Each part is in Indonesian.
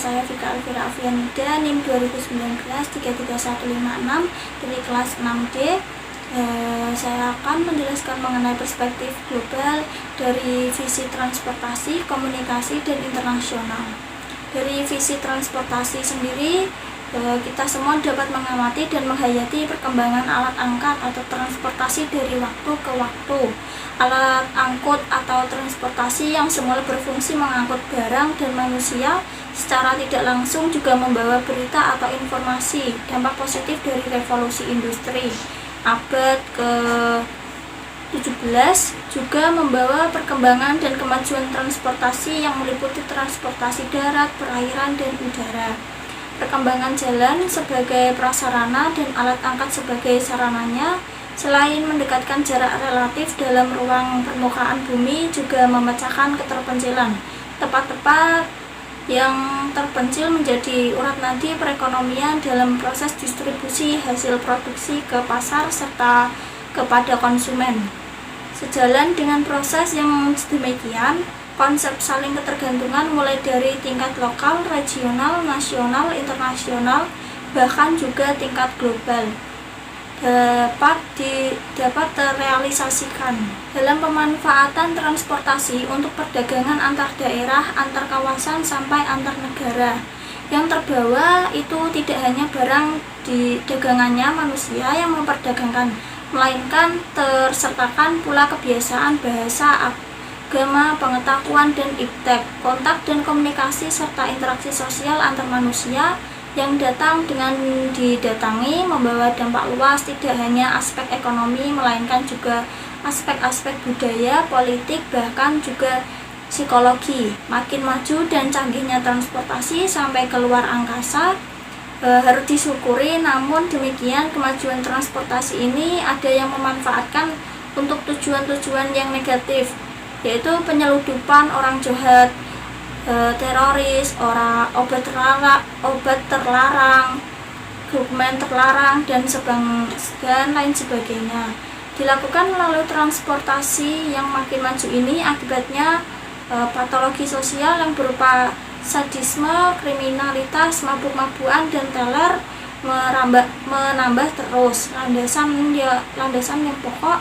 saya Vika Elvira Avianida, NIM 2019-33156 dari kelas 6D. Saya akan menjelaskan mengenai perspektif global dari visi transportasi, komunikasi, dan internasional. Dari visi transportasi sendiri, kita semua dapat mengamati dan menghayati perkembangan alat angkat atau transportasi dari waktu ke waktu. Alat angkut atau transportasi yang semula berfungsi mengangkut barang dan manusia secara tidak langsung juga membawa berita atau informasi. Dampak positif dari revolusi industri abad ke-17 juga membawa perkembangan dan kemajuan transportasi yang meliputi transportasi darat, perairan, dan udara. Perkembangan jalan sebagai prasarana dan alat angkat sebagai sarananya, selain mendekatkan jarak relatif dalam ruang permukaan bumi, juga memecahkan keterpencilan. Tempat-tempat yang terpencil menjadi urat nadi perekonomian dalam proses distribusi hasil produksi ke pasar serta kepada konsumen. Sejalan dengan proses yang demikian, konsep saling ketergantungan mulai dari tingkat lokal, regional, nasional, internasional, bahkan juga tingkat global dapat terrealisasikan dalam pemanfaatan transportasi untuk perdagangan antar daerah, antar kawasan, sampai antar negara. Yang terbawa itu tidak hanya barang di dagangannya manusia yang memperdagangkan, melainkan tersertakan pula kebiasaan, bahasa, agama, pengetahuan, dan iptek, kontak dan komunikasi, serta interaksi sosial antar manusia yang datang dengan didatangi membawa dampak luas, tidak hanya aspek ekonomi melainkan juga aspek-aspek budaya, politik, bahkan juga psikologi. Makin maju dan canggihnya transportasi sampai keluar angkasa harus disyukuri, namun demikian kemajuan transportasi ini ada yang memanfaatkan untuk tujuan-tujuan yang negatif, yaitu penyeludupan orang jahat, teroris, obat terlarang, dokumen terlarang, dan lain sebagainya. Dilakukan melalui transportasi yang makin maju ini, akibatnya patologi sosial yang berupa sadisme, kriminalitas, mabuk-mabukan, dan teler menambah terus. Landasan yang pokok,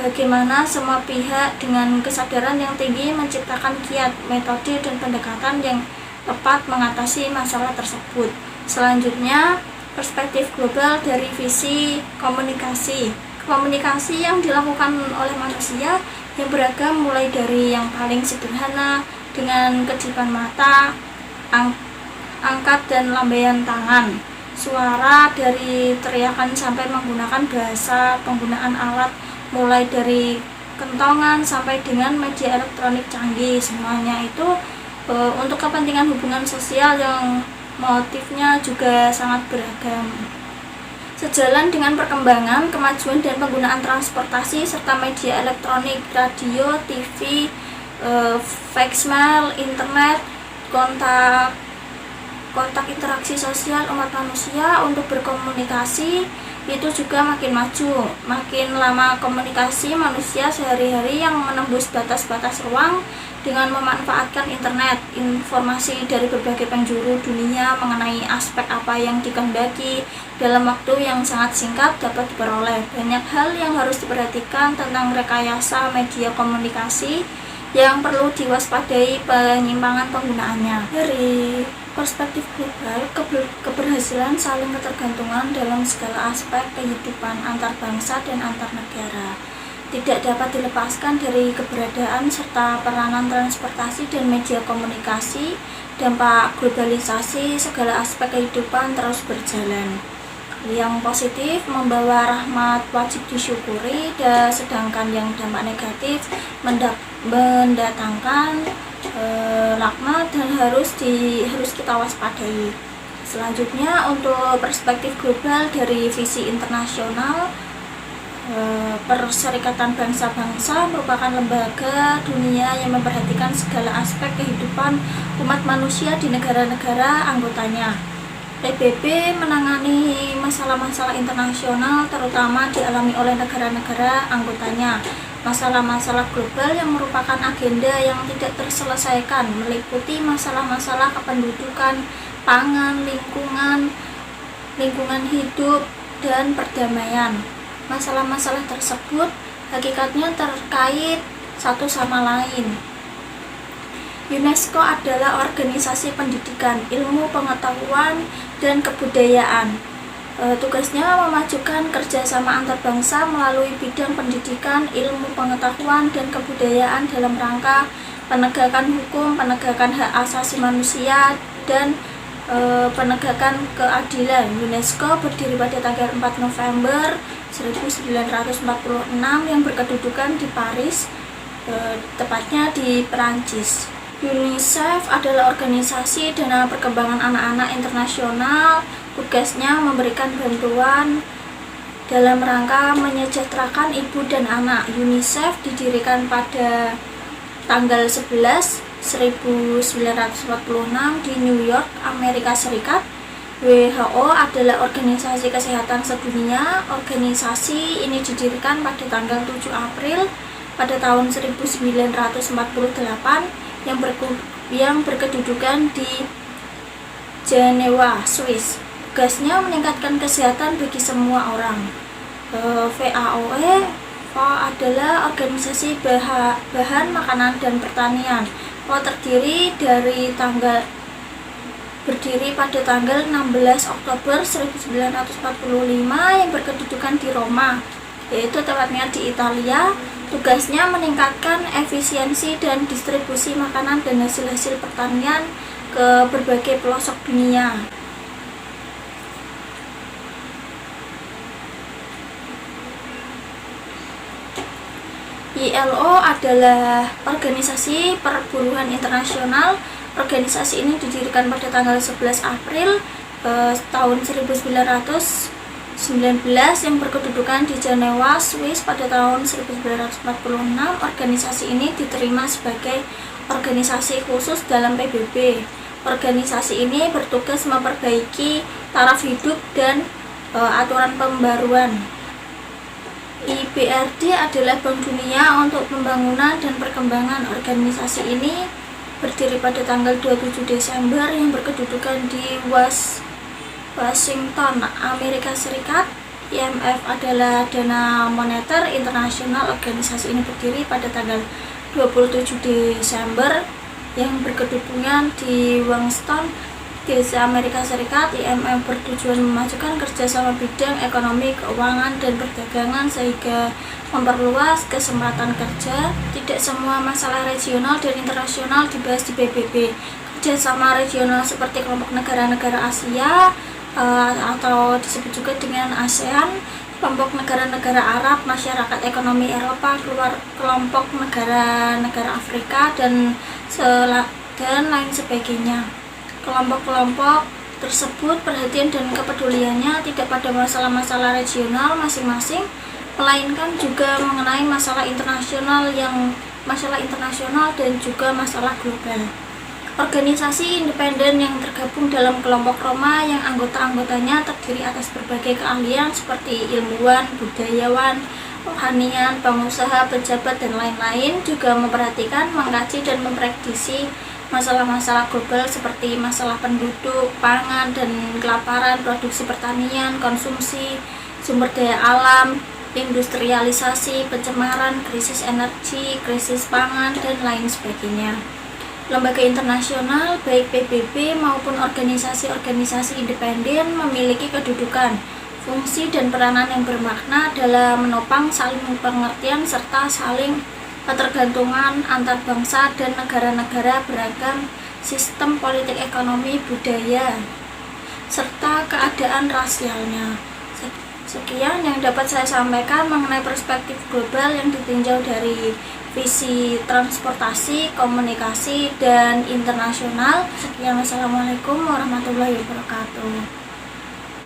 bagaimana semua pihak dengan kesadaran yang tinggi menciptakan kiat, metode, dan pendekatan yang tepat mengatasi masalah tersebut. Selanjutnya, perspektif global dari visi komunikasi. Komunikasi yang dilakukan oleh manusia yang beragam, mulai dari yang paling sederhana dengan kedipan mata, angkat dan lambaian tangan, suara dari teriakan sampai menggunakan bahasa, penggunaan alat mulai dari kentongan sampai dengan media elektronik canggih. Semuanya itu untuk kepentingan hubungan sosial yang motifnya juga sangat beragam. Sejalan dengan perkembangan, kemajuan, dan penggunaan transportasi serta media elektronik, radio, TV, faxmail, internet, kontak interaksi sosial umat manusia untuk berkomunikasi itu juga makin maju. Makin lama komunikasi manusia sehari-hari yang menembus batas-batas ruang dengan memanfaatkan internet, informasi dari berbagai penjuru dunia mengenai aspek apa yang dikehendaki dalam waktu yang sangat singkat dapat diperoleh. Banyak hal yang harus diperhatikan tentang rekayasa media komunikasi yang perlu diwaspadai penyimpangan penggunaannya. Dari perspektif global, keberhasilan saling ketergantungan dalam segala aspek kehidupan antar bangsa dan antar negara tidak dapat dilepaskan dari keberadaan serta peranan transportasi dan media komunikasi. Dampak globalisasi segala aspek kehidupan terus berjalan. Yang positif membawa rahmat wajib disyukuri, dan sedangkan yang dampak negatif mendatangkan laknat dan harus kita waspadai. Selanjutnya, untuk perspektif global dari visi internasional, Perserikatan Bangsa-Bangsa merupakan lembaga dunia yang memperhatikan segala aspek kehidupan umat manusia di negara-negara anggotanya. PBB menangani masalah-masalah internasional terutama dialami oleh negara-negara anggotanya. masalah-masalah global yang merupakan agenda yang tidak terselesaikan, meliputi masalah-masalah kependudukan, pangan, lingkungan hidup, dan perdamaian. Masalah-masalah tersebut hakikatnya terkait satu sama lain. UNESCO adalah organisasi pendidikan, ilmu pengetahuan, dan kebudayaan. Tugasnya memajukan kerjasama antar bangsa melalui bidang pendidikan, ilmu pengetahuan, dan kebudayaan dalam rangka penegakan hukum, penegakan hak asasi manusia, dan penegakan keadilan. UNESCO berdiri pada tanggal 4 November 1946 yang berkedudukan di Paris, tepatnya di Perancis. UNICEF adalah organisasi dana perkembangan anak-anak internasional. Tugasnya memberikan bantuan dalam rangka menyejahterakan ibu dan anak. UNICEF didirikan pada tanggal 11 1946 di New York, Amerika Serikat. WHO adalah organisasi kesehatan sedunia. Organisasi ini didirikan pada tanggal 7 April pada tahun 1948 yang berkedudukan di Jenewa, Swiss. Tugasnya meningkatkan kesehatan bagi semua orang. FAO adalah organisasi bahan makanan dan pertanian. Berdiri pada tanggal 16 Oktober 1945 yang berkedudukan di Roma, yaitu tepatnya di Italia. Tugasnya meningkatkan efisiensi dan distribusi makanan dan hasil-hasil pertanian ke berbagai pelosok dunia. ILO adalah organisasi perburuhan internasional. Organisasi ini didirikan pada tanggal 11 April tahun 1919 yang berkedudukan di Jenewa, Swiss pada tahun 1946. Organisasi ini diterima sebagai organisasi khusus dalam PBB. Organisasi ini bertugas memperbaiki taraf hidup dan aturan pembaruan. IBRD adalah Bank Dunia untuk Pembangunan dan Perkembangan. Organisasi ini berdiri pada tanggal 27 Desember yang berkedudukan di Washington, Amerika Serikat. IMF adalah dana moneter internasional. Organisasi ini berdiri pada tanggal 27 Desember yang berkedudukan di Washington, DC, Amerika Serikat. IMF bertujuan memajukan kerjasama bidang ekonomi, keuangan, dan perdagangan sehingga memperluas kesempatan kerja. Tidak semua masalah regional dan internasional dibahas di PBB. Kerjasama regional seperti kelompok negara-negara Asia atau disebut juga dengan ASEAN, kelompok negara-negara Arab, masyarakat ekonomi Eropa, kelompok negara-negara Afrika, dan lain sebagainya. Kelompok-kelompok tersebut perhatian dan kepeduliannya tidak pada masalah-masalah regional masing-masing, melainkan juga mengenai masalah internasional dan juga masalah global. Organisasi independen yang tergabung dalam kelompok Roma yang anggota-anggotanya terdiri atas berbagai keahlian seperti ilmuwan, budayawan, rohanian, pengusaha, pejabat, dan lain-lain, juga memperhatikan, mengkaji, dan memprediksi masalah-masalah global seperti masalah penduduk, pangan dan kelaparan, produksi pertanian, konsumsi, sumber daya alam, industrialisasi, pencemaran, krisis energi, krisis pangan, dan lain sebagainya. Lembaga internasional, baik PBB maupun organisasi-organisasi independen, memiliki kedudukan, fungsi, dan peranan yang bermakna dalam menopang saling pengertian serta saling ketergantungan antar bangsa dan negara-negara beragam sistem politik, ekonomi, budaya, serta keadaan rasialnya. Sekian yang dapat saya sampaikan mengenai perspektif global yang ditinjau dari visi transportasi, komunikasi, dan internasional. Sekian, wassalamualaikum warahmatullahi wabarakatuh.